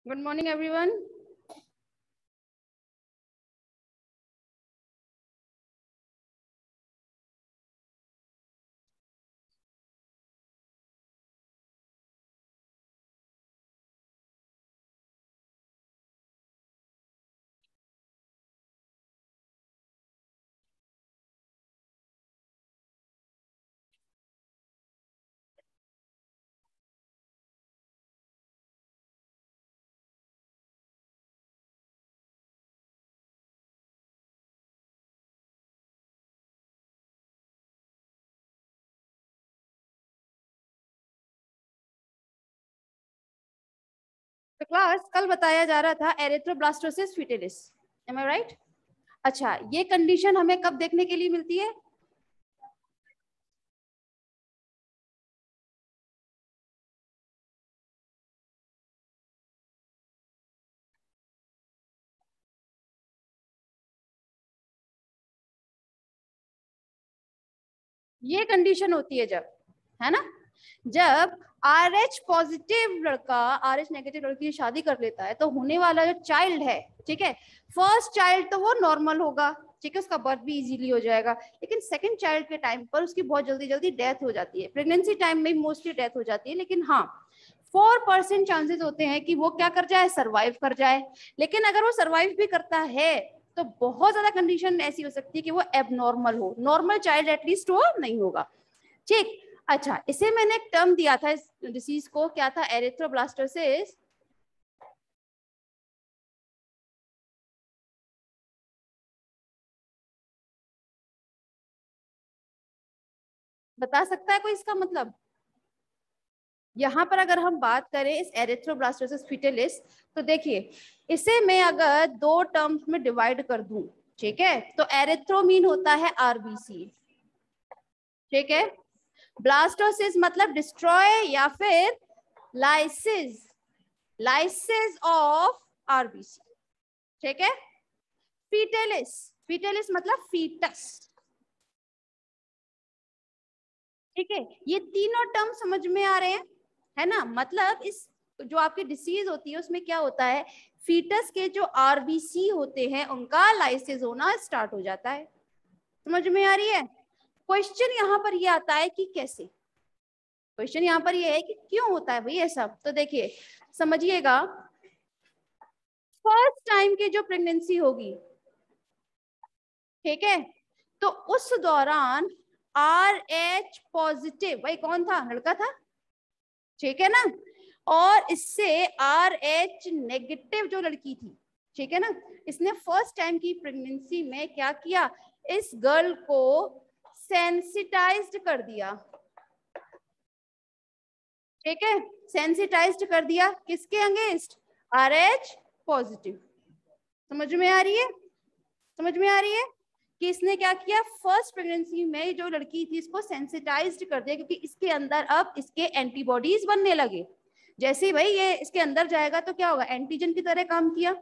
Good morning, everyone. तो class कल बताया जा रहा था एरिथ्रोब्लास्टोसिस फीटलिस, एम आई राइट? अच्छा, ये कंडीशन हमें कब देखने के लिए मिलती है? ये कंडीशन होती है जब, है ना, जब RH पॉजिटिव लड़का RH नेगेटिव लड़की से शादी कर लेता है तो होने वाला जो चाइल्ड है, ठीक है, फर्स्ट चाइल्ड तो वो नॉर्मल होगा, ठीक है, उसका बर्थ भी इजीली हो जाएगा, लेकिन सेकंड चाइल्ड के टाइम पर उसकी बहुत जल्दी जल्दी डेथ हो जाती है। प्रेगनेंसी टाइम में मोस्टली डेथ हो जाती है, लेकिन हाँ 4% चांसेस होते हैं कि वो क्या कर जाए, सर्वाइव कर जाए। लेकिन अगर वो सर्वाइव भी करता है तो बहुत ज्यादा कंडीशन ऐसी हो सकती है कि वो एबनॉर्मल हो, नॉर्मल चाइल्ड एटलीस्ट वो नहीं होगा, ठीक। अच्छा, इसे मैंने एक टर्म दिया था इस डिसीज को, क्या था? एरिथ्रोब्लास्टोसिस। बता सकता है कोई इसका मतलब? यहाँ पर अगर हम बात करें इस एरिथ्रोब्लास्टोसिस फीटलिस, तो देखिए इसे मैं अगर दो टर्म्स में डिवाइड कर दूं, ठीक है, तो एरिथ्रो मीन होता है आरबीसी, ठीक है, ब्लास्टोसिस मतलब डिस्ट्रॉय या फिर लाइसिस, लाइसिस ऑफ आरबीसी, ठीक है। फीटलिस, फीटलिस मतलब फीटस, ठीक है। ये तीनों टर्म समझ में आ रहे हैं, है ना? मतलब इस जो आपकी डिसीज होती है उसमें क्या होता है, फीटस के जो आरबीसी होते हैं उनका लाइसिस होना स्टार्ट हो जाता है। समझ में आ रही है? क्वेश्चन यहाँ पर ये आता है कि कैसे, क्वेश्चन यहाँ पर ये है कि क्यों होता है भाई ये सब। तो देखिए समझिएगा, फर्स्ट टाइम की जो प्रेगनेंसी होगी, ठीक है, तो उस दौरान RH पॉजिटिव, भाई कौन था? लड़का था, ठीक है ना, और इससे RH नेगेटिव जो लड़की थी, ठीक है ना, इसने फर्स्ट टाइम की प्रेगनेंसी में क्या किया, इस गर्ल को सेंसिटाइज्ड कर दिया, ठीक है, सेंसिटाइज्ड कर दिया किसके अगेंस्ट? RH positive. समझ में आ रही है? समझ में आ रही है कि इसने क्या किया, फर्स्ट प्रेगनेंसी में जो लड़की थी इसको सेंसिटाइज्ड कर दिया, क्योंकि इसके अंदर अब इसके एंटीबॉडीज बनने लगे। जैसे ही भाई ये इसके अंदर जाएगा तो क्या होगा, एंटीजन की तरह काम किया,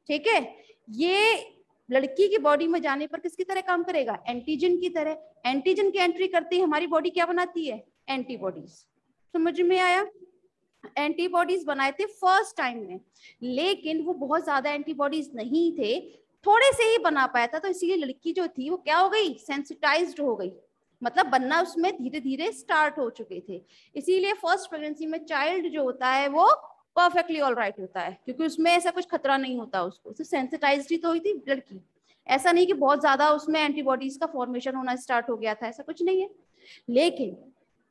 ठीक है। ये लड़की की बॉडी में जाने पर किसकी तरह काम करेगा, एंटीजन की तरह। एंटीजन की एंट्री करते ही हमारी बॉडी क्या बनाती है, एंटीबॉडीज। समझ में आया? एंटीबॉडीज बनाए थे फर्स्ट टाइम में, लेकिन वो बहुत ज्यादा एंटीबॉडीज नहीं थे, थोड़े से ही बना पाया था, तो इसीलिए लड़की जो थी वो क्या हो गई, सेंसिटाइज्ड हो गई, मतलब बनना उसमें धीरे धीरे स्टार्ट हो चुके थे। इसीलिए फर्स्ट प्रेगनेंसी में चाइल्ड जो होता है वो परफेक्टली ऑल राइट होता है, क्योंकि उसमें ऐसा कुछ खतरा नहीं होता उसको, सिर्फ सेंसिटाइज्ड ही तो हुई थी लड़की, ऐसा नहीं कि बहुत ज्यादा उसमें एंटीबॉडीज का फॉर्मेशन होना स्टार्ट हो गया था, ऐसा कुछ नहीं है। लेकिन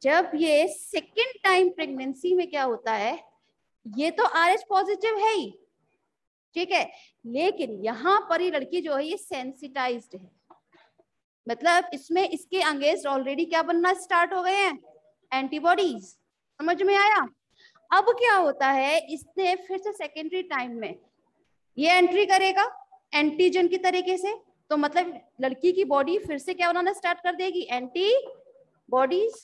जब ये सेकेंड टाइम प्रेगनेंसी में क्या होता है, ये तो RH पॉजिटिव है ही, ठीक है, लेकिन यहाँ पर ये लड़की जो है ये सेंसिटाइज्ड है, मतलब इसमें इसके अगेंस्ट ऑलरेडी क्या बनना स्टार्ट हो गए हैं, एंटीबॉडीज। समझ में आया? अब क्या होता है, इसने फिर से सेकेंडरी टाइम में ये एंट्री करेगा एंटीजन की तरीके से, तो मतलब लड़की की बॉडी फिर से क्या बनाना स्टार्ट कर देगी, एंटीबॉडीज।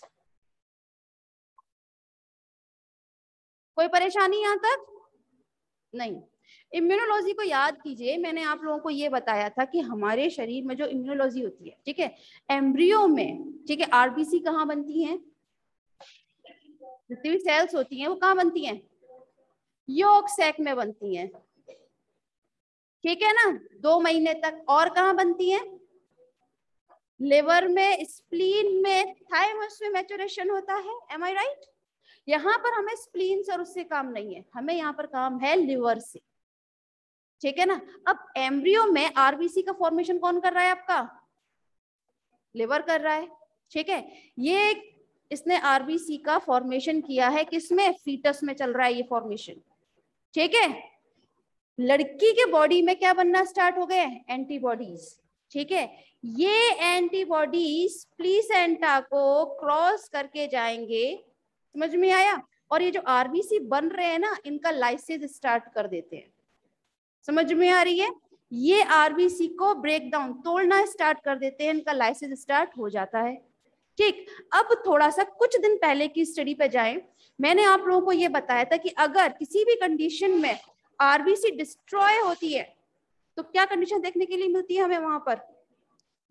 कोई परेशानी यहां तक? नहीं। इम्यूनोलॉजी को याद कीजिए, मैंने आप लोगों को ये बताया था कि हमारे शरीर में जो इम्यूनोलॉजी होती है, ठीक है, एम्ब्रियो में, ठीक है, आरबीसी कहाँ बनती हैं, जितनी भी सेल्स होती हैं वो कहाँ बनती हैं, यॉर्क सैक में बनती हैं, ठीक है ना, 2 महीने तक। और कहाँ बनती हैं? लिवर में, स्प्लीन में, थाइमस में मैचुरेशन होता है। एम आई राइट? यहाँ पर हमें स्प्लीन से और उससे काम नहीं है, हमें यहाँ पर काम है लिवर से, ठीक है ना। अब एम्ब्रियो में आरबीसी का फॉर्मेशन कौन कर रहा है? आपका लिवर कर रहा है, ठीक है। ये इसने आरबीसी का फॉर्मेशन किया है, किसमें? फीटस में चल रहा है ये फॉर्मेशन, ठीक है। लड़की के बॉडी में क्या बनना स्टार्ट हो गए? एंटीबॉडीज, ठीक है। ये एंटीबॉडीज प्लीसेंटा को क्रॉस करके जाएंगे, समझ में आया? और ये जो आरबीसी बन रहे हैं ना, इनका लाइसेस स्टार्ट कर देते हैं, समझ में आ रही है? ये आरबीसी को ब्रेक डाउन, तोड़ना स्टार्ट कर देते हैं, इनका लाइसेस स्टार्ट हो जाता है, ठीक। अब थोड़ा सा कुछ दिन पहले की स्टडी पे जाएं। मैंने आप लोगों को ये बताया था कि अगर किसी भी कंडीशन में आरबीसी डिस्ट्रॉय होती है तो क्या कंडीशन देखने के लिए मिलती है हमें वहां पर?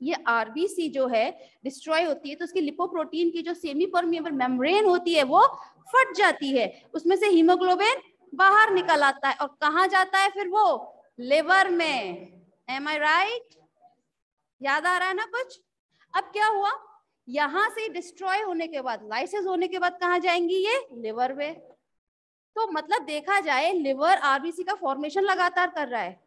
ये आरबीसी जो है डिस्ट्रॉय होती है तो उसकी लिपोप्रोटीन की जो सेमी परमिएबल मेम्ब्रेन होती है वो फट जाती है, उसमें से हीमोग्लोबिन बाहर निकल आता है, और कहाँ जाता है फिर वो? लिवर में। एम आई राइट? याद आ रहा है ना कुछ? अब क्या हुआ, यहां से डिस्ट्रॉय होने के बाद, लाइसेस होने के बाद कहाँ जाएंगी? ये लिवर में। तो मतलब देखा जाए लिवर आरबीसी का फॉर्मेशन लगातार कर रहा है,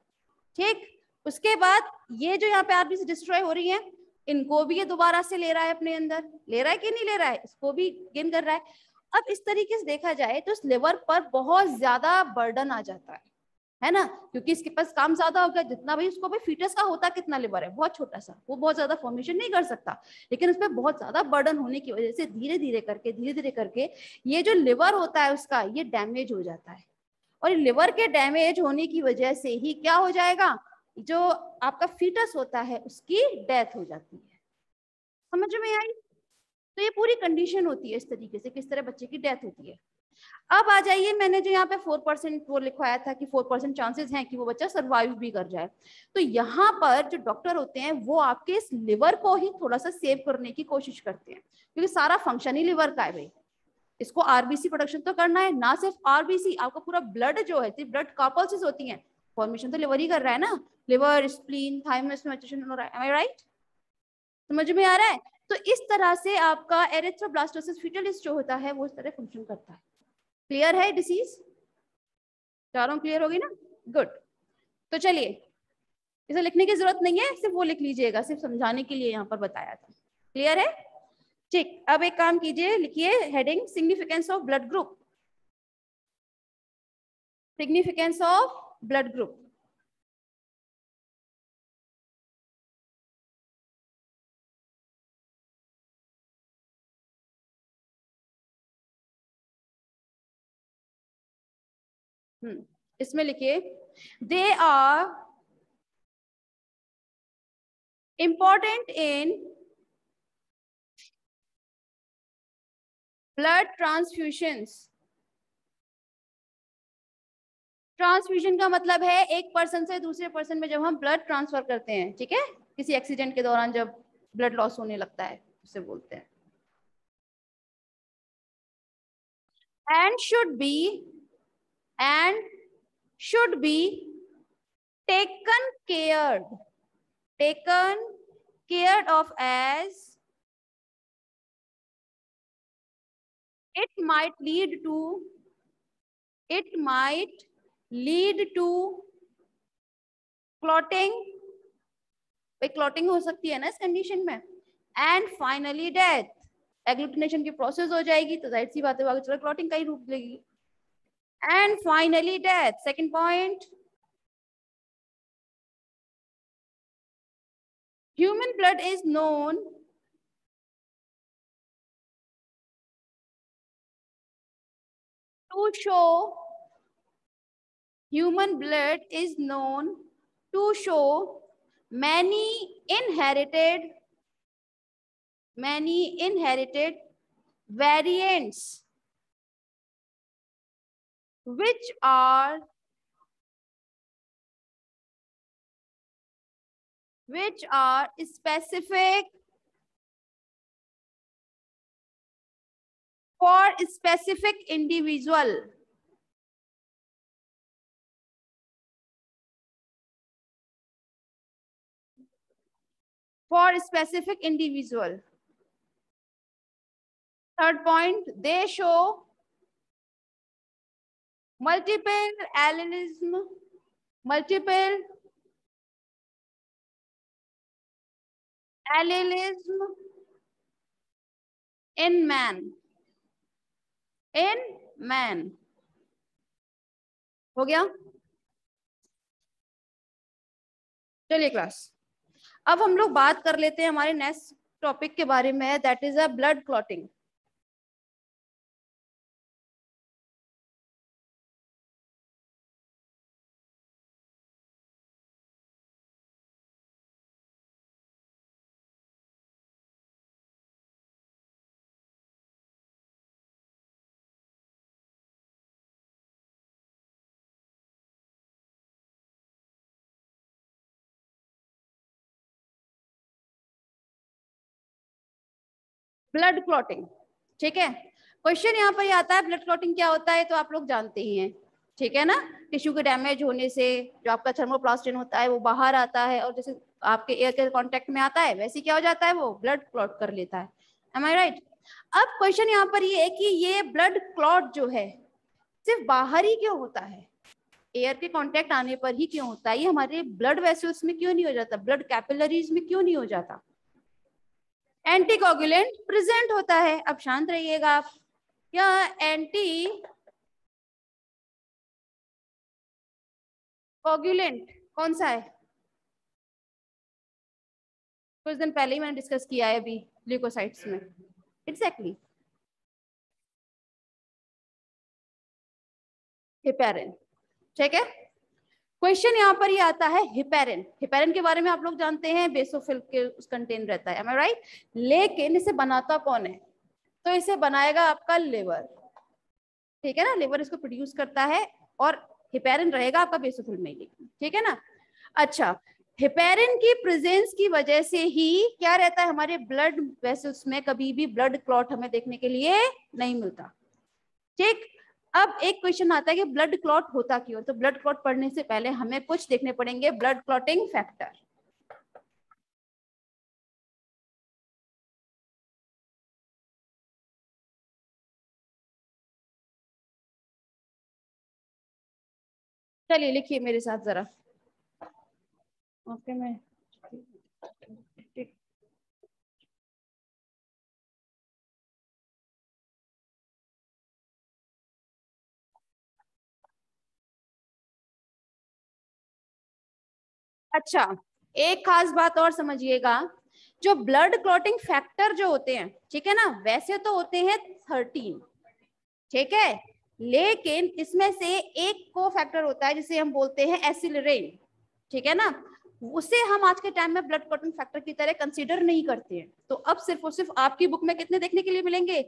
ठीक। उसके बाद ये जो यहाँ पे आरबीसी डिस्ट्रॉय हो रही है, इनको भी ये दोबारा से ले रहा है अपने अंदर, ले रहा है कि नहीं ले रहा है? इसको भी गेन कर रहा है। अब इस तरीके से देखा जाए तो इस लिवर पर बहुत ज्यादा बर्डन आ जाता है ना, क्योंकि इसके पास काम ज्यादा हो गया। जितना भाई उसको भाई फीटस का होता कितना लिवर है, बहुत छोटा सा, वो बहुत ज्यादा फॉर्मेशन नहीं कर सकता, लेकिन उस पर बहुत ज्यादा बर्डन होने की वजह से धीरे धीरे करके ये जो लिवर होता है उसका ये डैमेज हो जाता है। और लिवर के डैमेज होने की वजह से ही क्या हो जाएगा? जो आपका फीटस होता है उसकी डेथ हो जाती है, समझ में आई? तो ये पूरी कंडीशन होती है इस तरीके से, किस तरह बच्चे की डेथ होती है। अब आ जाइए, मैंने जो यहाँ पे 4% वो लिखवाया था कि 4% चांसेस हैं कि वो बच्चा सर्वाइव भी कर जाए। तो यहाँ पर जो डॉक्टर होते हैं वो आपके इस लिवर को ही थोड़ा सा सेव करने की कोशिश करते हैं, क्योंकि सारा फंक्शन ही लिवर का है भाई। इसको आरबीसी प्रोडक्शन तो करना है, ना सिर्फ आरबीसी, आपका पूरा ब्लड जो है, ब्लड कार्पल्स होती हैं, फॉर्मेशन तो लिवर ही कर रहा है ना। लिवर, स्प्लीन, थाइमस में मैचुरेशन हो रहा है। एम आई राइट? समझ में आ रहा है? तो इस तरह से आपका एरिथ्रोब्लास्टोसिस फीटलिस जो होता है वो इस तरह फंक्शन करता है। क्लियर है डिसीज? चारों क्लियर होगी ना? गुड। तो चलिए, इसे लिखने की जरूरत नहीं है, सिर्फ वो लिख लीजिएगा, सिर्फ समझाने के लिए यहाँ पर बताया था। क्लियर है? ठीक। अब एक काम कीजिए, लिखिए heading significance of blood group. Significance of blood group. इसमें लिखिए they are important in blood transfusions. Transfusion का मतलब है एक पर्सन से दूसरे पर्सन में जब हम ब्लड ट्रांसफर करते हैं, ठीक है, किसी एक्सीडेंट के दौरान जब ब्लड लॉस होने लगता है उसे बोलते हैं। And should be taken care of as it might lead to it might lead to clotting, clotting हो सकती है ना इस कंडीशन में, एंड फाइनली डेथ। एग्लूटिनेशन की प्रोसेस हो जाएगी तो जाहिर सी बात है आगे चल क्लॉटिंग का ही रूप लेगी, and finally death. Second point, human blood is known to show human blood is known to show many inherited variants which are specific for specific individual for specific individual. Third point, they show multiple allelism, multiple allelism in man. In man. हो गया? चलिए class, अब हम लोग बात कर लेते हैं हमारे नेक्स्ट टॉपिक के बारे में, that is a blood clotting. Blood clotting, ठीक है. क्वेश्चन यहाँ पर आता है ब्लड क्लॉटिंग क्या होता है, तो आप लोग जानते ही हैं, ठीक है ना. टिश्यू के डैमेज होने से जो आपका थर्मोप्लास्टिन होता है वो बाहर आता है, और जैसे आपके एयर के कांटेक्ट में आता है वैसे क्या हो जाता है, वो ब्लड क्लॉट कर लेता है. एम आई राइट? अब क्वेश्चन यहाँ पर ये है कि ये ब्लड क्लॉट जो है सिर्फ बाहर ही क्यों होता है, एयर के कांटेक्ट आने पर ही क्यों होता है, ये हमारे ब्लड वेसल्स में क्यों नहीं हो जाता, ब्लड कैपिलरीज में क्यों नहीं हो जाता. एंटीकोगुलेंट प्रेजेंट होता है. अब शांत रहिएगा आप. यह एंटी कोगुलेंट कौन सा है, कुछ दिन पहले ही मैंने डिस्कस किया है अभी ल्यूकोसाइट्स में. एग्जैक्टली हिपेरिन, ठीक है. क्वेश्चन यहाँ पर ये आता है हिपेरिन. हिपेरिन के बारे में आप लोग जानते हैं, बेसोफिल के उस कंटेन रहता है, एम आई राइट. लेकिन इसे बनाता कौन है, तो इसे बनाएगा आपका लिवर, ठीक है ना. लिवर इसको प्रोड्यूस करता है और हिपेरिन रहेगा आपका बेसोफिल में, ठीक है ना. अच्छा, हिपेरिन की प्रेजेंस की वजह से ही क्या रहता है, हमारे ब्लड वेसल्स में कभी भी ब्लड क्लॉट हमें देखने के लिए नहीं मिलता, ठीक. अब एक क्वेश्चन आता है कि ब्लड क्लॉट होता क्यों, तो ब्लड क्लॉट पढ़ने से पहले हमें कुछ देखने पड़ेंगे ब्लड क्लॉटिंग फैक्टर. चलिए लिखिए मेरे साथ जरा. ओके मैं अच्छा, एक खास बात और समझिएगा, जो ब्लड क्लॉटिंग फैक्टर जो होते हैं, ठीक है ना, वैसे तो होते हैं 13, ठीक है. लेकिन इसमें से एक को फैक्टर होता है जिसे हम बोलते हैं एसिलरेन, ठीक है ना. उसे हम आज के टाइम में ब्लड क्लॉटिंग फैक्टर की तरह कंसीडर नहीं करते हैं. तो अब सिर्फ और सिर्फ आपकी बुक में कितने देखने के लिए मिलेंगे,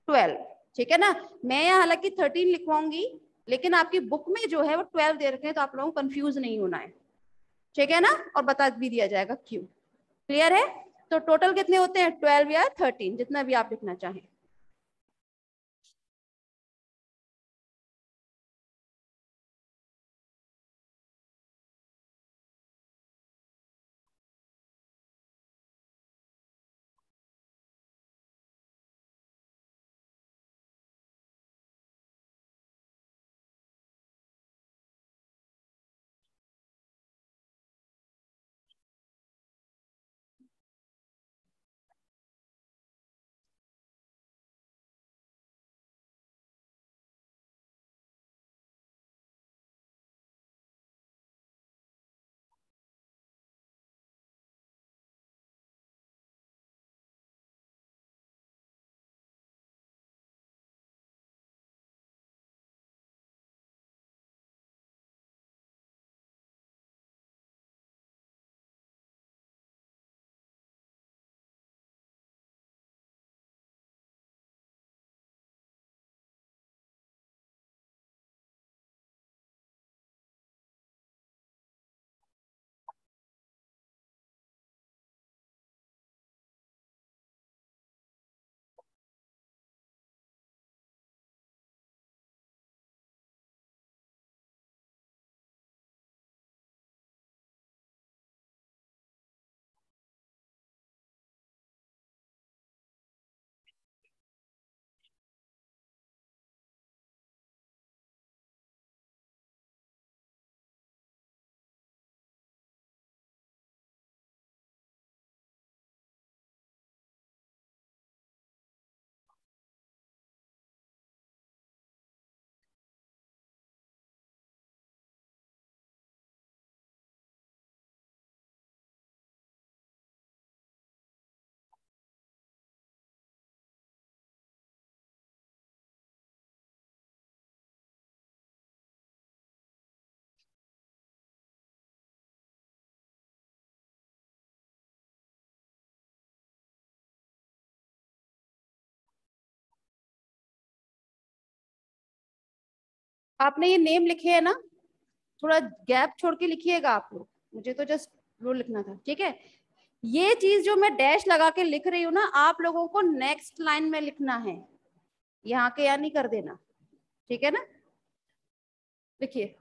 12, ठीक है ना. मैं यहाँ हालांकि 13 लिखवाऊंगी, लेकिन आपकी बुक में जो है वो 12 दे रखे हैं, तो आप लोगों को कंफ्यूज नहीं होना है, ठीक है ना. और बता भी दिया जाएगा क्यों. क्लियर है? तो टोटल कितने होते हैं, 12 या 13, जितना भी आप लिखना चाहें. आपने ये नेम लिखे है ना, थोड़ा गैप छोड़ के लिखिएगा आप लोग, मुझे तो जस्ट वो लिखना था, ठीक है। ये चीज जो मैं डैश लगा के लिख रही हूँ ना, आप लोगों को नेक्स्ट लाइन में लिखना है, यहाँ के यहाँ नहीं कर देना, ठीक है ना। लिखिए।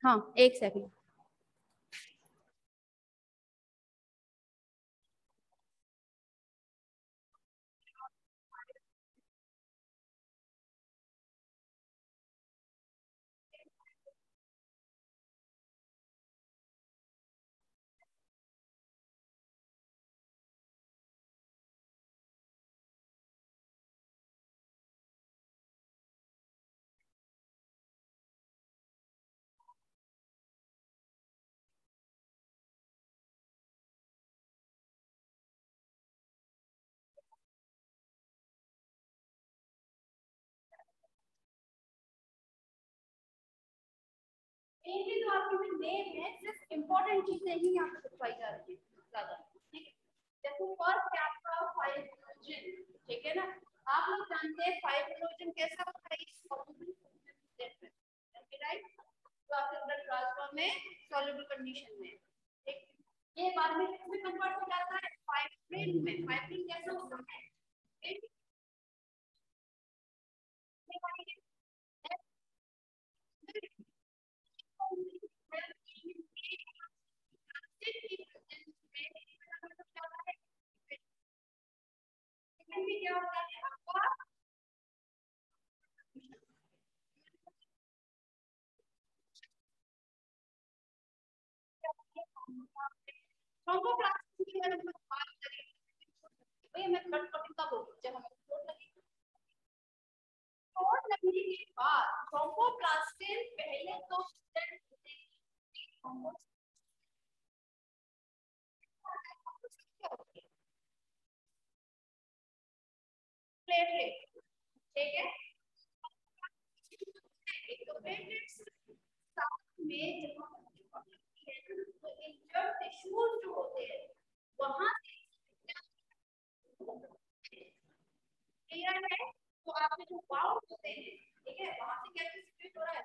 हाँ, एक सेकंड। मेनली जो आपकी जो नेम है, सिर्फ इंपॉर्टेंट चीजें ही यहाँ पे लिखवाई जा रही है ज्यादा, ठीक है। जैसे फर्स्ट है आपका फाइब्रिनोजन, ठीक है ना। आप लोग जानते हैं फाइब्रिनोजन कैसा होता है, राइट, तो आपके ब्लड प्लाज्मा में सॉल्युबल कंडीशन में, ठीक। ये बाद में किसमें कन्वर्ट हो जाता है, फाइब्रिन में। फाइब्रिन कैसा होता है, क्या होता है आपका थ्रोम्बोप्लास्ट की अगर हम बात करें, भैया मैं ब्लड क्लॉटिंग कब होगी, जब हमें चोट लगी। चोट लगने के बाद थ्रोम्बोप्लास्टिन पहले तो प्लेटलेट, ठीक है। एक तो प्लेटलेट्स, साथ में जब हम तो इंजर्ड टिश्यूज जो होते हैं वहां क्लियर है, तो आपके जो वाउंड होते हैं, ठीक है, वहां से क्या सिक्रेट हो रहा है,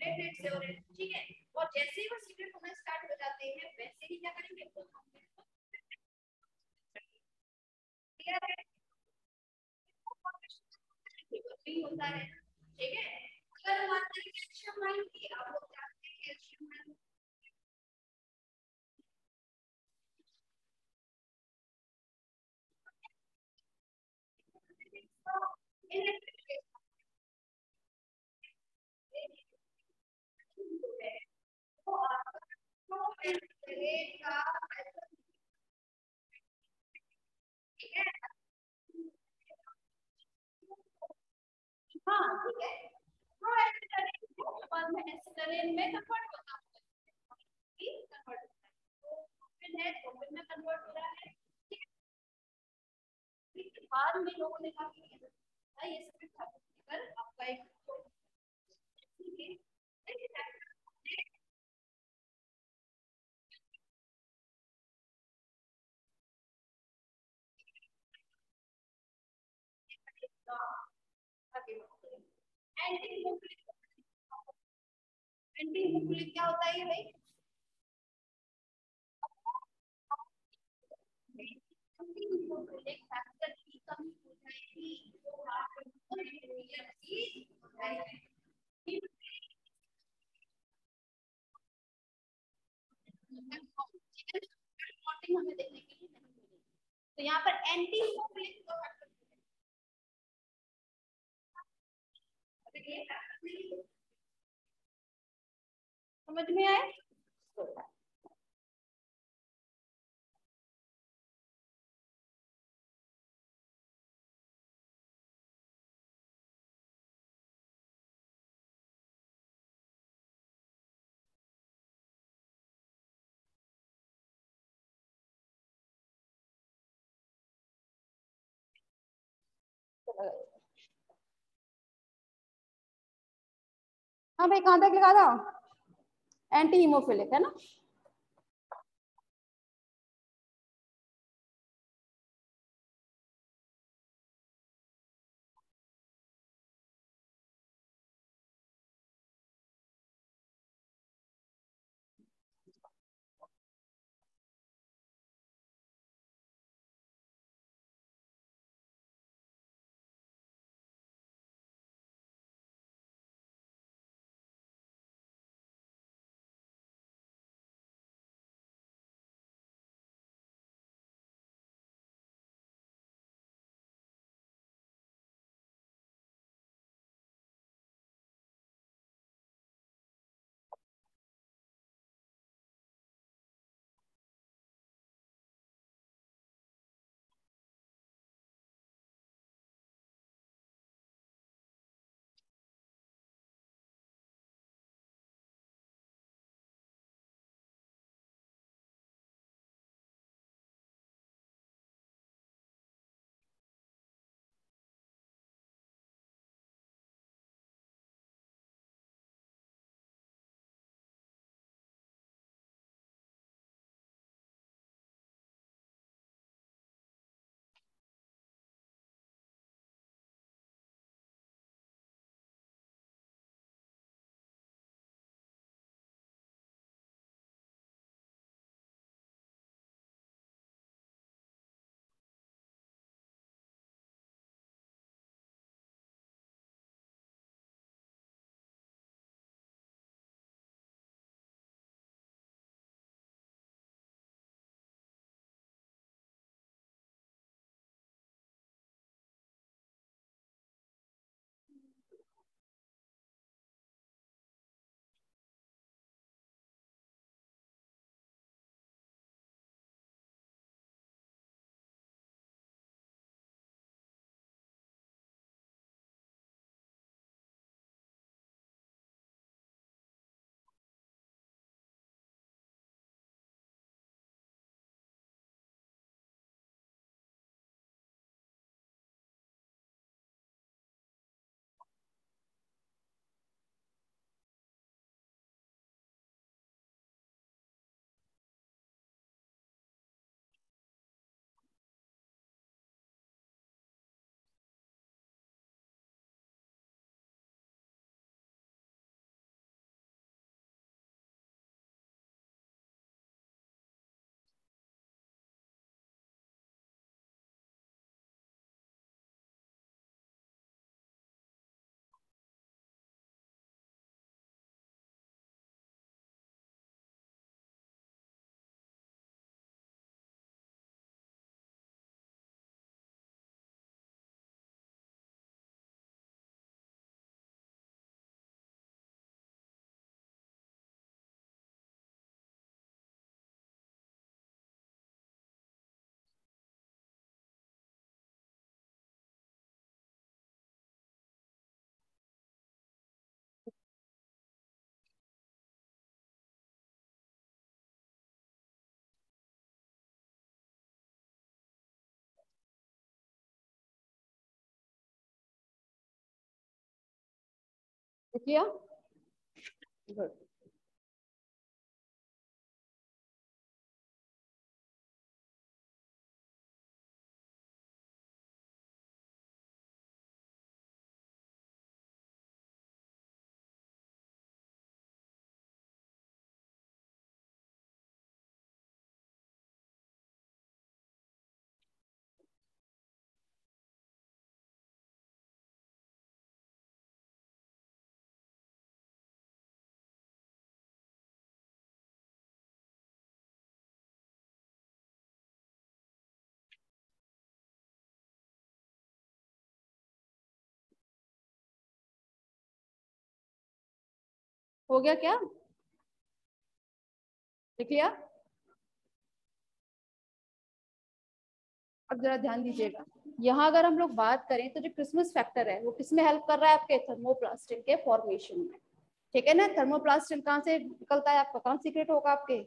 प्लेटलेट्स से हो रहे हैं, ठीक है। और जैसे ही वो सीक्रेट होना स्टार्ट हो जाते हैं, वैसे ही क्या करेंगे, क्लियर है, होता है, ठीक है। अगर हम बात करें कैल्शियम आयन की, आप लोग जानते हैं कैल्शियम आयन इलेक्ट्रिक है, तो आपको का, ठीक है। हाँ, ठीक है, तो एसिटाइलिन बाद में एसिटाइलिन में कन्वर्ट होता है, कन्वर्ट होता है, तो प्रोपिन है, प्रोपिन में कन्वर्ट हो रहा है, ठीक है। बाद में लोगों ने कहा कि ये सब अगर आपका एक एंटी हेमोफिलिक क्या होता है ये भाई, एंटी हेमोफिलिक फैक्टर की कमी हो जाएगी तो हार्ट फेलियर की हो जाएगी। हमें देखने के लिए नहीं मिलेगी, तो यहाँ पर एंटी हेमोफिलिक का फैक्टर समझ में आए। हाँ भाई, कहाँ तक लगा था? एंटी हीमोफिलिक है ना। किया गुड। हो गया क्या? लिख लिया? अब जरा ध्यान दीजिएगा, यहाँ अगर हम लोग बात करें तो जो क्रिसमस फैक्टर है वो किस में हेल्प कर रहा है? आपके थर्मोप्लास्टिन के फॉर्मेशन में। ठीक है ना। थर्मोप्लास्टिन कहाँ से निकलता है? आपका कहाँ सीक्रेट होगा? आपके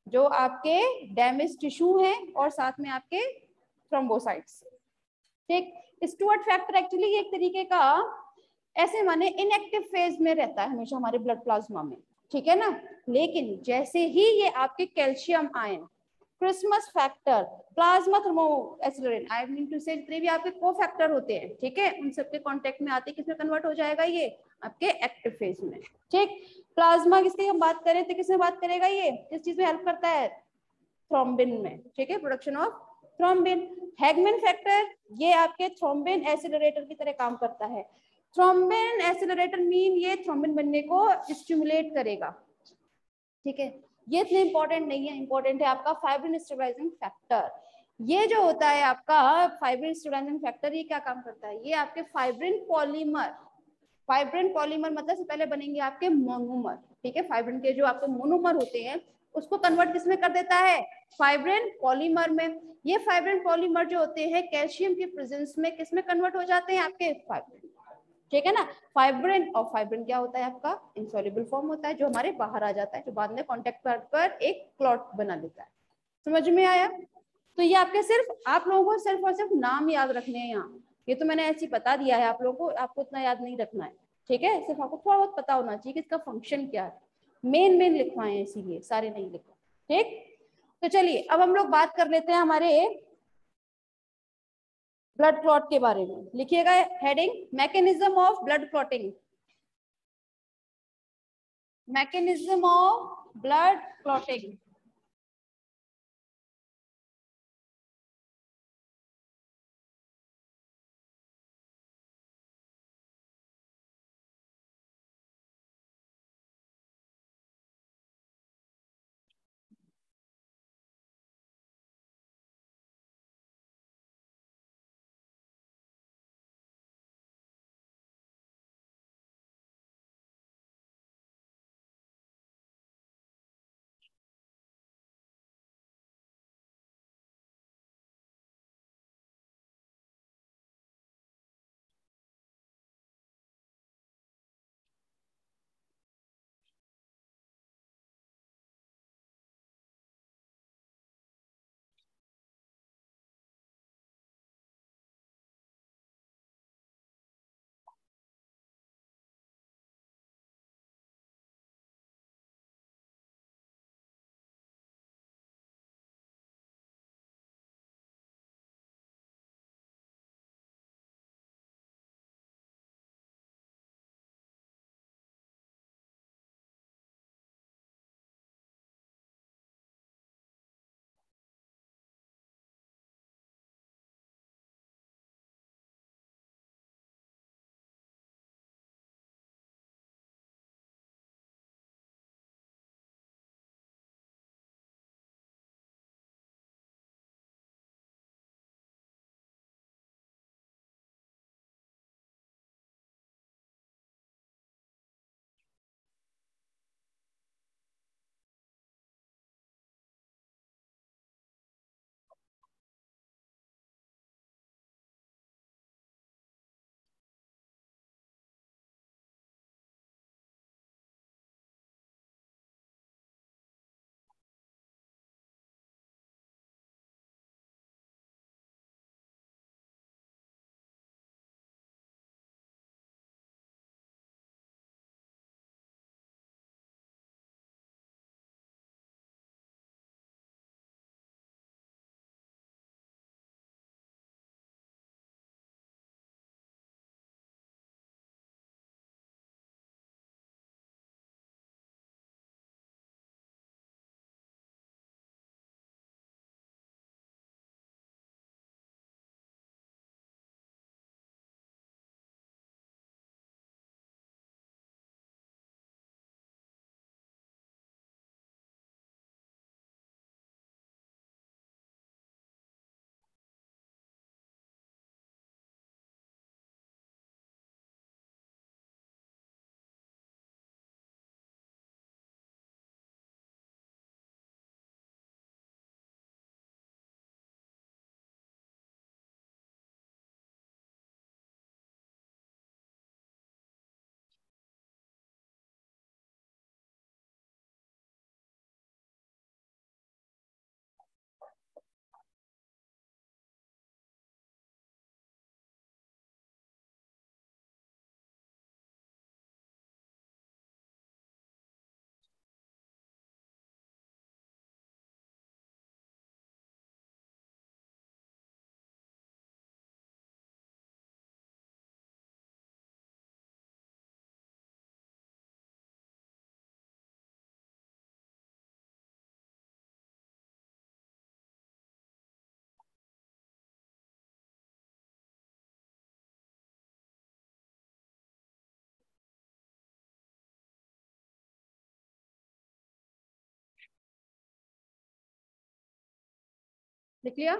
जो आपके डैमेज टिश्यू हैं और साथ में आपके थ्रोम्बोसाइट्स। ठीक, स्टुअर्ट फैक्टर एक्चुअली एक तरीके का ऐसे माने इनएक्टिव फेज में रहता है हमेशा हमारे ब्लड प्लाज्मा में, ठीक है ना। लेकिन जैसे ही ये आपके calcium ion, Christmas factor, plasma thermo accelerate, I mean to say जितने भी आपके को फैक्टर होते हैं, ठीक है, उन सबके कांटेक्ट में आते किसमें कन्वर्ट हो जाएगा ये आपके एक्टिव फेज में। ठीक, प्लाज्मा किसकी हम बात करें तो किसमें बात करेगा, ये किस चीज में हेल्प करता है, थ्रोम्बिन में, ठीक है, production of thrombin. Hageman factor ये आपके थ्रोम्बिन एसिलरेटर की तरह काम करता है। थ्रोम्बिन एसिलरेटर मीन ये थ्रोम्बिन बनने को स्टिमुलेट करेगा, ठीक है। ये इतने इंपॉर्टेंट नहीं है, इंपॉर्टेंट है आपका फाइब्रिन स्टेबलाइजिंग फैक्टर। ये जो होता है आपका फाइब्रिन स्टेबलाइजिंग फैक्टर, ये क्या काम करता है, ये आपके फाइब्रिन पॉलीमर, फाइब्रिन पॉलीमर मतलब से पहले बनेंगे आपके मोनोमर, ठीक है, फाइब्रिन के जो आपके मोनोमर होते हैं उसको कन्वर्ट किसमें कर देता है, फाइब्रिन पॉलीमर में। ये फाइब्रिन पॉलीमर जो होते हैं कैल्शियम के प्रेजेंस में किसमें कन्वर्ट हो जाते हैं, आपके फाइब्रिन, ठीक है ना। फाइब्रिन, और फाइब्रिन क्या होता है आपका इनसॉल्युबल फॉर्म होता है जो हमारे बाहर आ जाता है, जो बाद में कॉन्टेक्ट पर एक क्लॉट बना देता है। समझ में आया। तो ये आपके सिर्फ आप लोगों को सिर्फ और सिर्फ नाम याद रखने हैं यहाँ, ये तो मैंने ऐसे ही बता दिया है आप लोगों को, आपको इतना याद नहीं रखना है, ठीक है, सिर्फ आपको थोड़ा बहुत पता होना चाहिए कि इसका फंक्शन क्या है। मेन मेन लिखवाए हैं इसीलिए, सारे नहीं लिखो, ठीक। तो चलिए अब हम लोग बात कर लेते हैं हमारे ब्लड क्लॉट के बारे में। लिखिएगा heading, mechanism of blood clotting, mechanism of blood clotting. लिख लिया?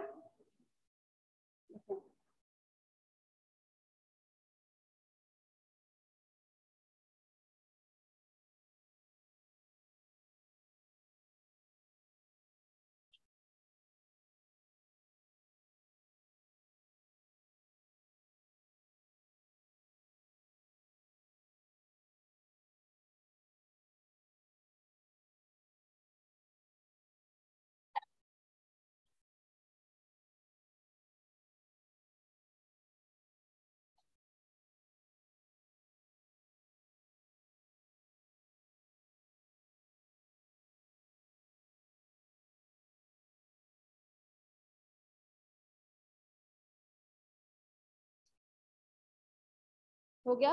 हो गया?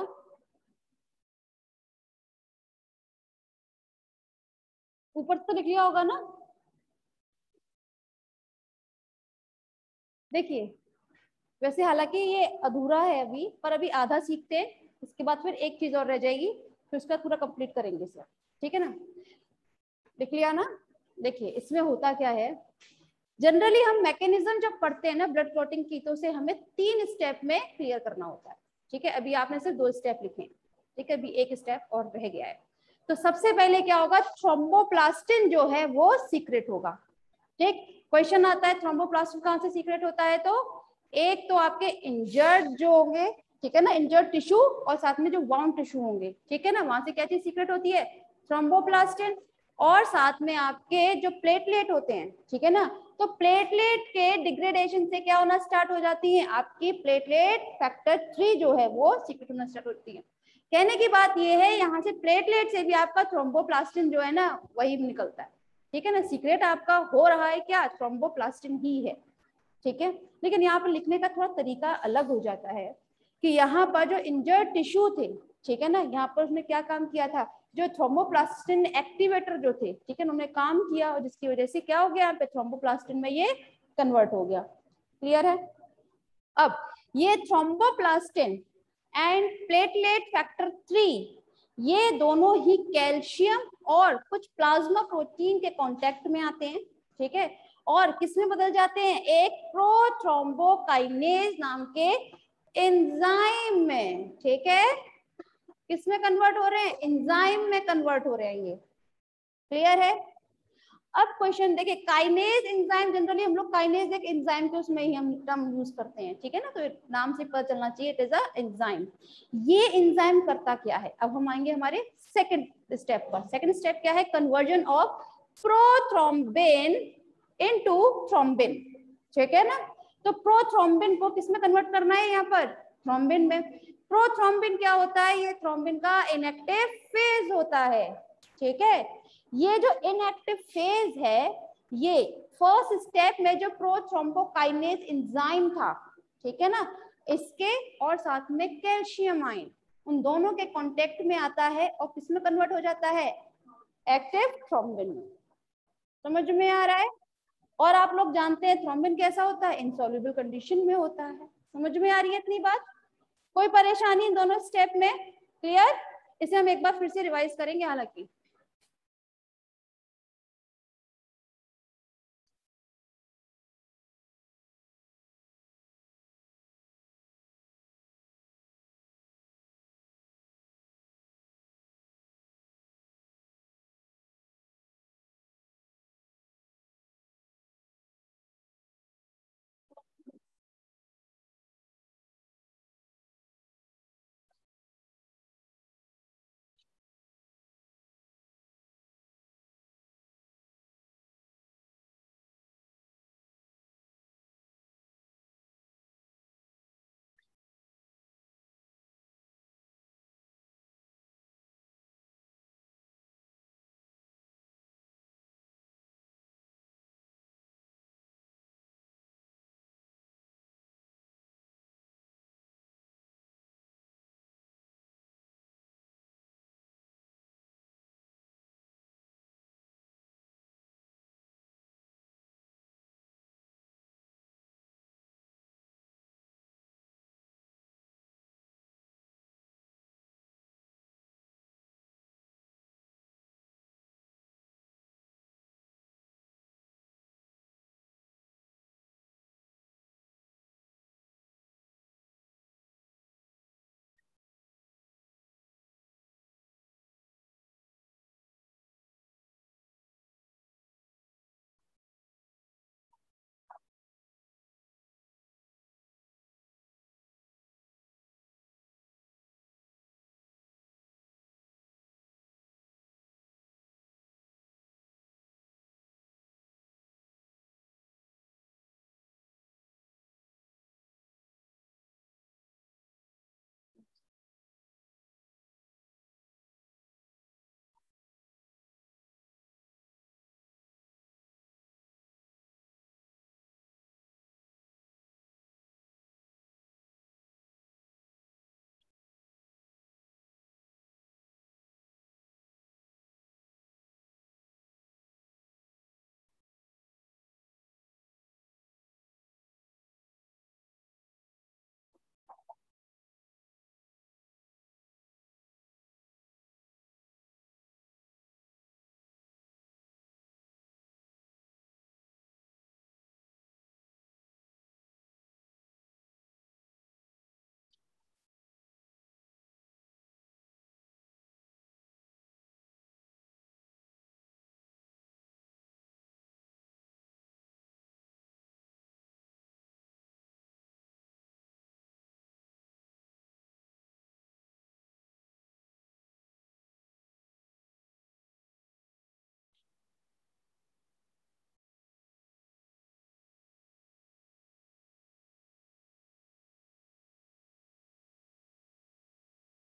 ऊपर तो लिख लिया होगा ना? देखिए, वैसे हालांकि ये अधूरा है अभी, पर अभी आधा सीखते हैं, इसके बाद फिर एक चीज और रह जाएगी, फिर उसका पूरा कंप्लीट करेंगे सर। ठीक है ना? लिख लिया ना? देखिए, इसमें होता क्या है, जनरली हम मैकेनिज्म जब पढ़ते हैं ना ब्लड क्लॉटिंग की, तो उसे हमें 3 स्टेप में क्लियर करना होता है। ठीक है, अभी आपने सिर्फ 2 स्टेप लिखे हैं। ठीक है, अभी एक स्टेप और रह गया है। तो सबसे पहले क्या होगा, थ्रोम्बोप्लास्टिन जो है वो सीक्रेट होगा। ठीक, क्वेश्चन आता है थ्रोम्बोप्लास्टिन कहाँ से सीक्रेट होता है, तो एक तो आपके इंजर्ड जो होंगे, ठीक है ना, इंजर्ड टिश्यू, और साथ में जो वाउंड टिश्यू होंगे, ठीक है ना, वहां से क्या चीज सीक्रेट होती है, थ्रोम्बोप्लास्टिन। और साथ में आपके जो प्लेटलेट होते हैं, ठीक है ना, तो प्लेटलेट के डिग्रेडेशन से क्या होना स्टार्ट हो जाती है, आपकी प्लेटलेट फैक्टर 3 जो है वो सीक्रेट होना स्टार्ट होती है। कहने की बात ये है, यहाँ से प्लेटलेट से भी आपका थ्रोम्बोप्लास्टिन जो है ना वही निकलता है। ठीक है ना, सीक्रेट आपका हो रहा है क्या, थ्रोम्बोप्लास्टिन ही है। ठीक है, लेकिन यहाँ पर लिखने का थोड़ा तरीका अलग हो जाता है कि यहाँ पर जो इंजर्ड टिश्यू थे, ठीक है ना, यहाँ पर उसने क्या काम किया था, जो थ्रोम्बोप्लास्टिन एक्टिवेटर जो थे, ठीक है, उन्होंने काम किया, और जिसकी वजह से क्या हो गया, यहाँ पे थ्रोम्बोप्लास्टिन में ये कन्वर्ट हो गया। क्लियर है? अब ये थ्रोम्बोप्लास्टिन एंड प्लेटलेट फैक्टर 3, ये दोनों ही कैल्शियम और कुछ प्लाज्मा प्रोटीन के कांटेक्ट में आते हैं। ठीक है, और किसमें बदल जाते हैं, एक प्रोथ्रोम्बोकाइनेज नाम के एंजाइम में। ठीक है, किसमें कन्वर्ट हो रहे हैं, एंजाइम में कन्वर्ट हो रहे हैं ये। क्लियर है? अब क्वेश्चन देखिए, काइनेज एंजाइम, जनरली हम लोग काइनेज एक एंजाइम के उसमें ही हम टर्म यूज करते हैं। ठीक है ना, तो नाम से पता चलना चाहिए, इट इज अ एंजाइम। ये एंजाइम करता क्या है, अब हम आएंगे हमारे सेकंड स्टेप पर। सेकंड स्टेप क्या है, conversion of prothrombin into thrombin. ठीक है ना, तो प्रोथ्रोम्बिन को किसमें कन्वर्ट करना है, यहाँ पर थ्रोम्बिन में। प्रोथ्रोम्बिन क्या होता है, ये थ्रोम्बिन का इनएक्टिव फेज होता है। ठीक है, ये जो इनएक्टिव फेज है, ये फर्स्ट स्टेप में जो प्रोथ्रोम्बोकाइनेज एंजाइम था, ठीक है ना, इसके और साथ में कैल्शियम आयन, उन दोनों के कांटेक्ट में आता है और किसमें कन्वर्ट हो जाता है, एक्टिव थ्रोम्बिन में। समझ में आ रहा है? और आप लोग जानते हैं थ्रोम्बिन कैसा होता है, इनसॉल्युबल कंडीशन में होता है। समझ में आ रही है इतनी बात? कोई परेशानी इन दोनों स्टेप में? क्लियर? इसे हम एक बार फिर से रिवाइज करेंगे हालांकि।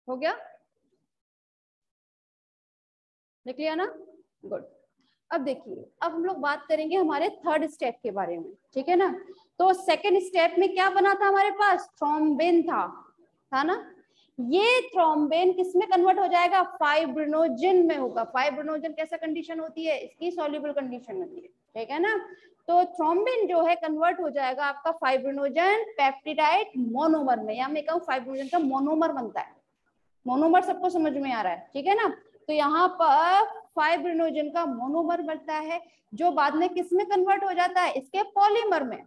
हो गया, देख लिया ना, गुड। अब देखिए, अब हम लोग बात करेंगे हमारे थर्ड स्टेप के बारे में, ठीक है ना। तो सेकेंड स्टेप में क्या बना था हमारे पास, थ्रोम्बिन था ना। ये थ्रोम्बिन किस में कन्वर्ट हो जाएगा, फाइब्रिनोजन में होगा। फाइब्रिनोजन कैसा कंडीशन होती है, इसकी सॉल्युबल कंडीशन होती है, ठीक है ना। तो थ्रोम्बिन जो है कन्वर्ट हो जाएगा आपका फाइब्रिनोजन पेप्टिडाइड मोनोमर में, या मैं कहूँ फाइब्रिनोजन का मोनोमर बनता है। मोनोमर सबको समझ में आ रहा है, ठीक है ना। तो यहाँ पर फाइब्रिनोजन का मोनोमर बनता है, जो बाद में किस में कन्वर्ट हो जाता है, इसके पॉलीमर में।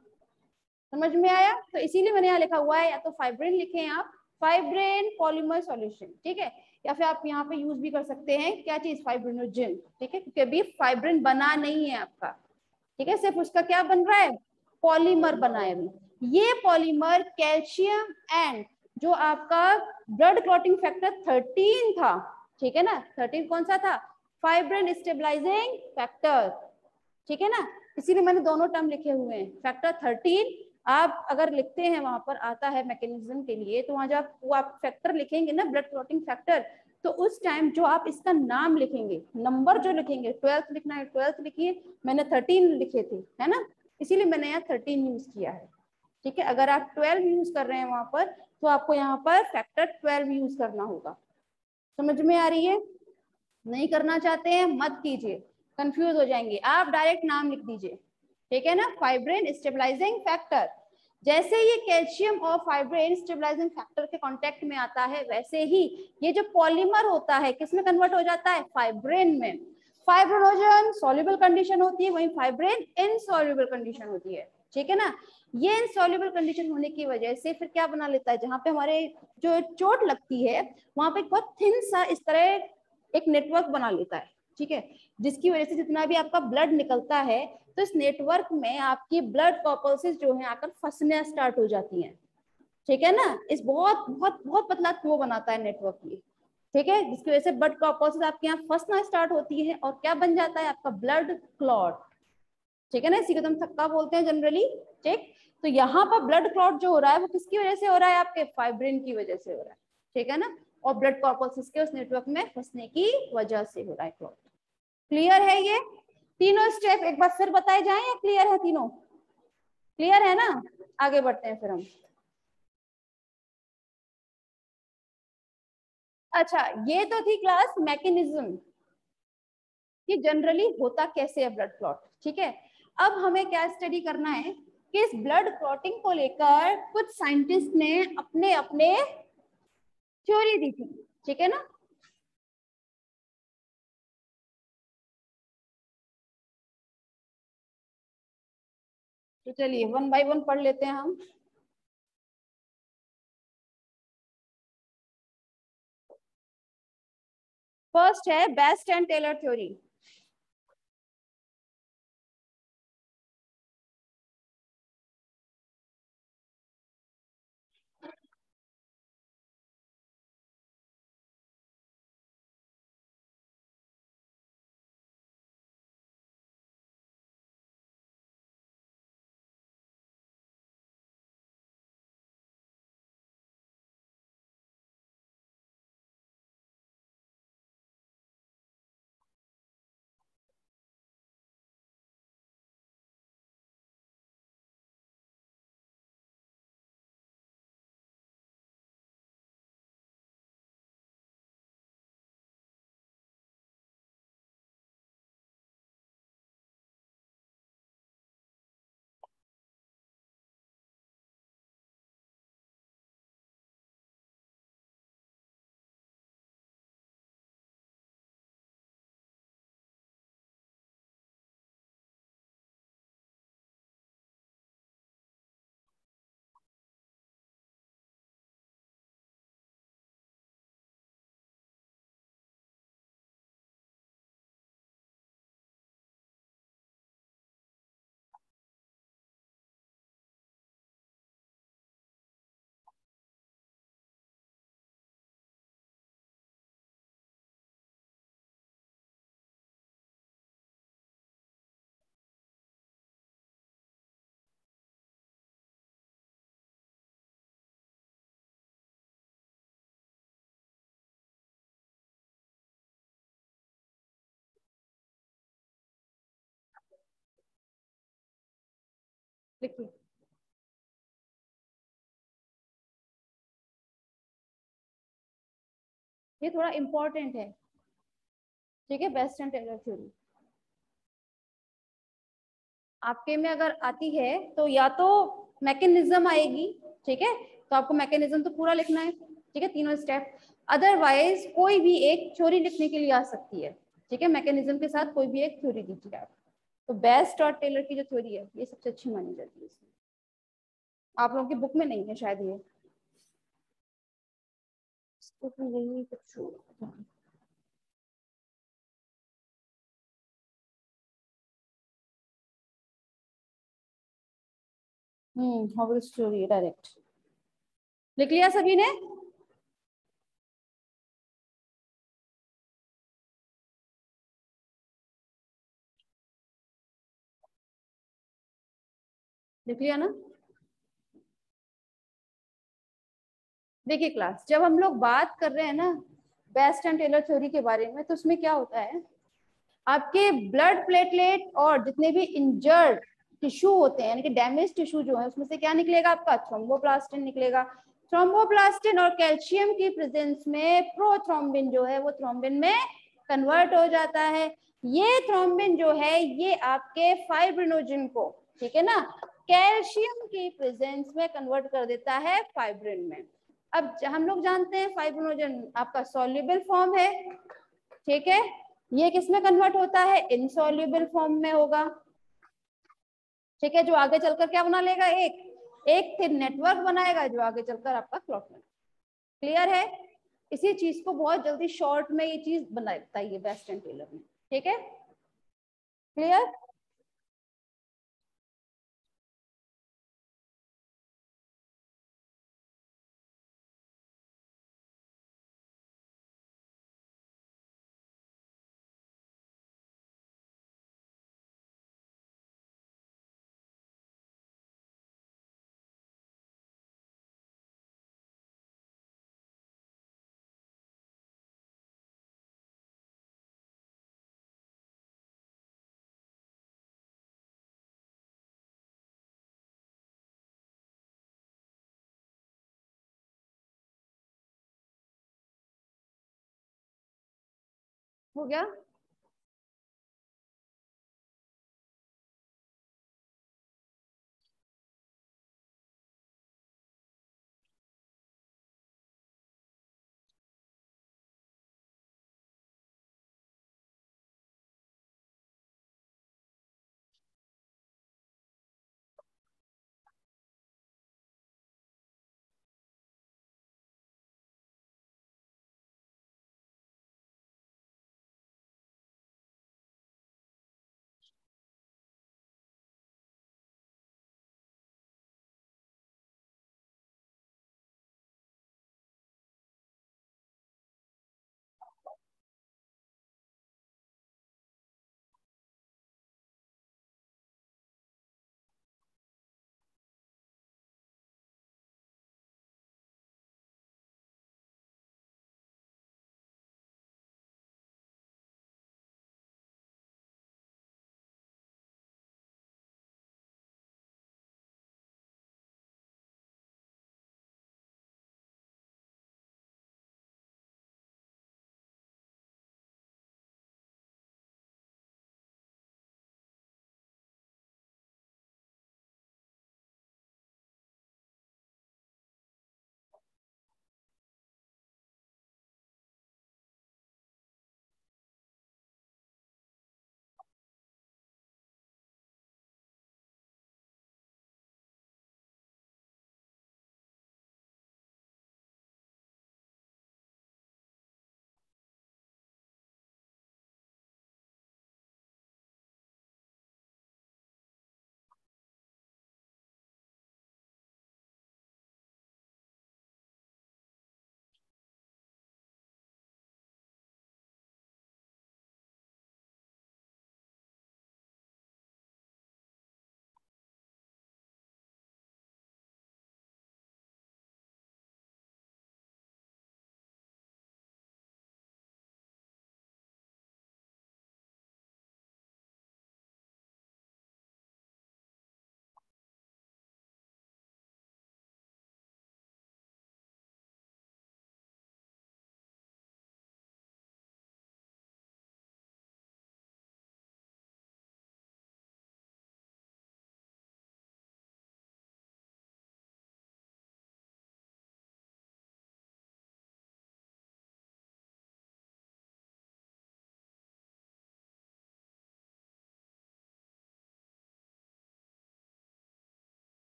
समझ में आया, तो इसीलिए मैंने यहाँ लिखा हुआ है, या तो फाइब्रिन लिखें आप, फाइब्रिन पॉलीमर सॉल्यूशन, ठीक है। या फिर आप यहाँ पे यूज भी कर सकते हैं क्या चीज, फाइब्रिनोजन, ठीक है, क्योंकि अभी फाइब्रिन बना नहीं है आपका, ठीक है, सिर्फ उसका क्या बन रहा है, पॉलीमर बना है अभी। ये पॉलीमर कैल्शियम एंड जो आपका ब्लड क्लॉटिंग फैक्टर 13 था, ठीक है ना, 13 कौन सा था, फाइब्रिन स्टेबलाइजिंग फैक्टर, ठीक है ना। इसीलिए मैंने दोनों टर्म लिखे हुए हैं, फैक्टर 13 आप अगर लिखते हैं, वहां पर आता है मैकेनिज्म के लिए, तो वहां जब वो आप फैक्टर लिखेंगे ना, ब्लड क्लॉटिंग फैक्टर, तो उस टाइम जो आप इसका नाम लिखेंगे, नंबर जो लिखेंगे, 12 लिखना है 12 लिखिए, मैंने 13 लिखे थे, है ना, इसीलिए मैंने यहाँ 13 यूज किया है, ठीक है। अगर आप 12 यूज कर रहे हैं वहां पर, तो आपको यहाँ पर फैक्टर 12 यूज करना होगा। समझ में आ रही है, नहीं करना चाहते हैं मत कीजिए, कंफ्यूज हो जाएंगे, आप डायरेक्ट नाम लिख दीजिए, ठीक है ना, फाइब्रिन स्टेबलाइजिंग फैक्टर। जैसे ये कैल्शियम और फाइब्रिन स्टेबलाइजिंग फैक्टर के कांटेक्ट में आता है, वैसे ही ये जो पॉलीमर होता है किसमें कन्वर्ट हो जाता है, फाइब्रिन में। फाइब्रिनोजन सॉल्युबल कंडीशन होती है, वहीं फाइब्रिन इनसॉल्युबल कंडीशन होती है, ठीक है ना। ये इनसॉल्युबल कंडीशन होने की वजह से फिर क्या बना लेता है, जहां पे हमारे जो चोट लगती है, वहां पे बहुत थिन सा इस तरह एक नेटवर्क बना लेता है, ठीक है, जिसकी वजह से जितना भी आपका ब्लड निकलता है, तो इस नेटवर्क में आपकी ब्लड कॉर्पल्सेस जो है आकर फंसने स्टार्ट हो जाती हैं, ठीक है ना। इस बहुत बहुत बहुत पतला वो बनाता है नेटवर्क ये, ठीक है, जिसकी वजह से ब्लड कॉर्पल्सेस आपके यहाँ फंसना स्टार्ट होती है, और क्या बन जाता है आपका ब्लड क्लॉट, ठीक है ना, इसी को हम थक्का बोलते हैं जनरली, ठीक। तो यहाँ पर ब्लड क्लॉट जो हो रहा है वो किसकी वजह से हो रहा है, आपके फाइब्रिन की वजह से हो रहा है, ठीक है ना, और ब्लड कॉर्पल्सेस के उस नेटवर्क में फंसने की वजह से हो रहा है क्लॉट। क्लियर है ये तीनों स्टेप, एक बार फिर बताए जाएं या क्लियर है तीनों, क्लियर है ना। आगे बढ़ते हैं फिर हम। अच्छा, ये तो थी क्लास मैकेनिज्म कि जनरली होता कैसे है ब्लड क्लॉट, ठीक है। अब हमें क्या स्टडी करना है कि इस ब्लड क्लॉटिंग को लेकर कुछ साइंटिस्ट ने अपने अपने थ्योरी दी थी, ठीक है ना। तो चलिए वन बाय वन पढ़ लेते हैं हम। फर्स्ट है बेस्ट एंड टेलर थ्योरी। लिखिए। ये थोड़ा इंपॉर्टेंट है, ठीक है। बेस्ट एंड टेलर थ्योरी आपके में अगर आती है तो या तो मैकेनिज्म आएगी, ठीक है, तो आपको मैकेनिज्म तो पूरा लिखना है, ठीक है, तीनों स्टेप। अदरवाइज कोई भी एक थ्योरी लिखने के लिए आ सकती है, ठीक है, मैकेनिज्म के साथ कोई भी एक थ्योरी दीजिए आप। तो बेस्ट और टेलर की जो थ्योरी है ये सबसे अच्छी मानी जाती है इसमें। आप लोगों की बुक में नहीं है शायद ये, बुक में यही कुछ हॉवेल्स थ्योरी डायरेक्ट लिख लिया सभी ने? लिख लिया ना? देखिए क्लास, जब हम लोग बात कर रहे हैं ना बेस्ट एंड टेलर थ्योरी के बारे में, तो उसमें क्या होता है, आपके ब्लड प्लेटलेट और जितने भी इंजर्ड टिश्यू होते हैं, यानी कि डैमेज टिश्यू जो है, उसमें से क्या निकलेगा आपका? थ्रोम्बोप्लास्टिन निकलेगा। थ्रोम्बोप्लास्टिन और कैल्शियम की प्रेजेंस में प्रोथ्रोम्बिन जो है वो थ्रोम्बिन में कन्वर्ट हो जाता है। ये थ्रोम्बिन जो है ये आपके फाइब्रिनोजन को, ठीक है ना, कैल्शियम की प्रेजेंस में कन्वर्ट कर देता है फाइब्रिन में। अब हम लोग जानते हैं फाइब्रिनोजन आपका सॉल्युबल फॉर्म है, ठीक है, ये किसमें कन्वर्ट होता है? इनसॉल्युबल फॉर्म में होगा, ठीक है, जो आगे चलकर क्या बना लेगा? एक फिर नेटवर्क बनाएगा जो आगे चलकर आपका क्लॉट में। क्लियर है? इसी चीज को बहुत जल्दी शॉर्ट में ये चीज बनाता है बेस्ट एंड टेलर में, ठीक है, क्लियर? हो गया?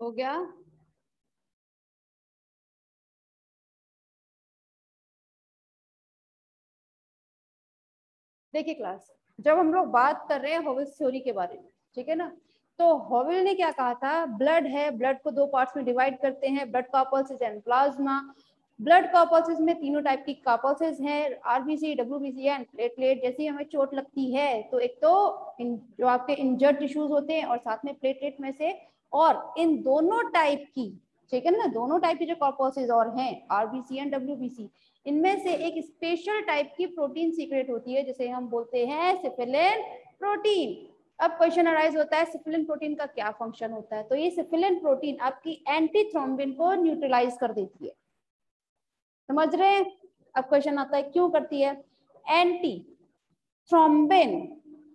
हो गया? देखिए क्लास, जब हम लोग बात कर रहे हैं हॉवेल्स थ्योरी के बारे में, ठीक है ना, तो हॉवेल ने क्या कहा था, ब्लड है, ब्लड को दो पार्ट्स में डिवाइड करते हैं, ब्लड कॉर्पल्सेस एंड प्लाज्मा। ब्लड कॉर्पल्सेस में तीनों टाइप की कॉर्पल्सेस हैं, आरबीसी, डब्ल्यूबीसी एंड प्लेटलेट। जैसे हमें चोट लगती है तो एक तो जो आपके इंजर्ड टिश्यूज होते हैं और साथ में प्लेटलेट में से, और इन दोनों टाइप की, ठीक है ना, दोनों टाइप की जो कॉर्पल्सेस और हैं आरबीसी एंड डब्ल्यूबीसी, इनमें से एक स्पेशल टाइप की प्रोटीन सीक्रेट होती है जिसे हम बोलते हैं सिफिलिन प्रोटीन। अब क्वेश्चन अराइज होता है सिफिलिन प्रोटीन का क्या फंक्शन होता है, तो ये सिफिलिन प्रोटीन आपकी एंटी थ्रोम्बिन को न्यूट्रलाइज कर देती है। समझ रहे हैं? अब क्वेश्चन आता है क्यों करती है? एंटी थ्रोम्बिन,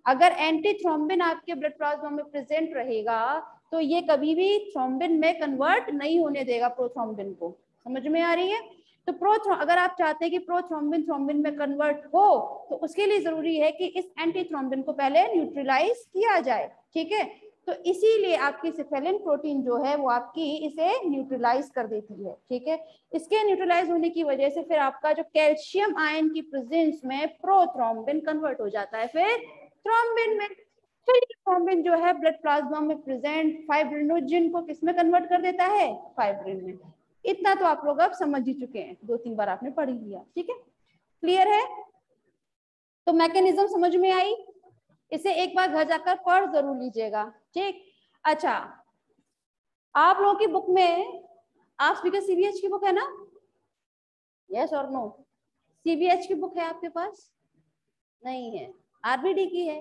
अगर एंटी थ्रोम्बिन आपके ब्लड प्लाज्मा में प्रेजेंट रहेगा तो ये कभी भी थ्रोम्बिन में कन्वर्ट नहीं होने देगा प्रोथ्रोम्बिन को। समझ में आ रही है? तो अगर आप चाहते हैं कि प्रोथ्रोम्बिन थ्रोम्बिन में कन्वर्ट हो तो उसके लिए जरूरी है कि इस एंटी थ्रोम्बिन को पहले न्यूट्रलाइज किया जाए, ठीक है। तो इसीलिए आपकी सिफेलिन प्रोटीन जो है वो आपकी इसे न्यूट्रलाइज कर देती है, ठीक है। इसके न्यूट्रलाइज होने की वजह से फिर आपका जो कैल्शियम आयन की प्रेजेंस में प्रोथ्रोम्बिन कन्वर्ट हो जाता है फिर थ्रोम्बिन में। फिर थ्रोम्बिन जो है ब्लड प्लाज्मा में प्रेजेंट फाइब्रिनोजन को किसमें कन्वर्ट कर देता है? फाइब्रिन में। इतना तो आप लोग अब समझ ही चुके हैं, 2-3 बार आपने पढ़ लिया, ठीक है, क्लियर है? तो मैकेनिज्म समझ में आई, इसे एक बार घर जाकर पढ़ जरूर लीजिएगा, ठीक। अच्छा, आप लोगों की बुक में, आप स्पीकर सीबीएच की बुक है ना? यस और नो? सीबीएच की बुक है आपके पास? नहीं है, आरबीडी की है?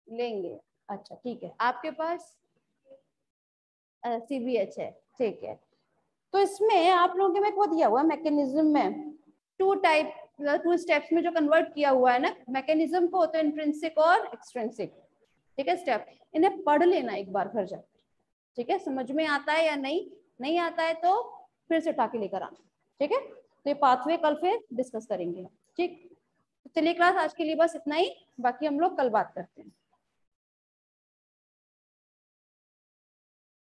लेंगे, अच्छा ठीक है, आपके पास सीबीएच है, ठीक है। तो इसमें आप लोगों में को दिया हुआ मैकेनिज्म में टू स्टेप्स में जो कन्वर्ट किया हुआ है ना मैकेनिज्म को, होता है इंट्रिंसिक और एक्सट्रिंसिक, ठीक है स्टेप। इन्हें पढ़ लेना एक बार घर जाकर, ठीक है, समझ में आता है या नहीं, नहीं आता है तो फिर से उठा के लेकर आना, ठीक है। तो ये पाथवे कल फिर डिस्कस करेंगे, ठीक। चलिए क्लास आज के लिए बस इतना ही, बाकी हम लोग कल बात करते हैं।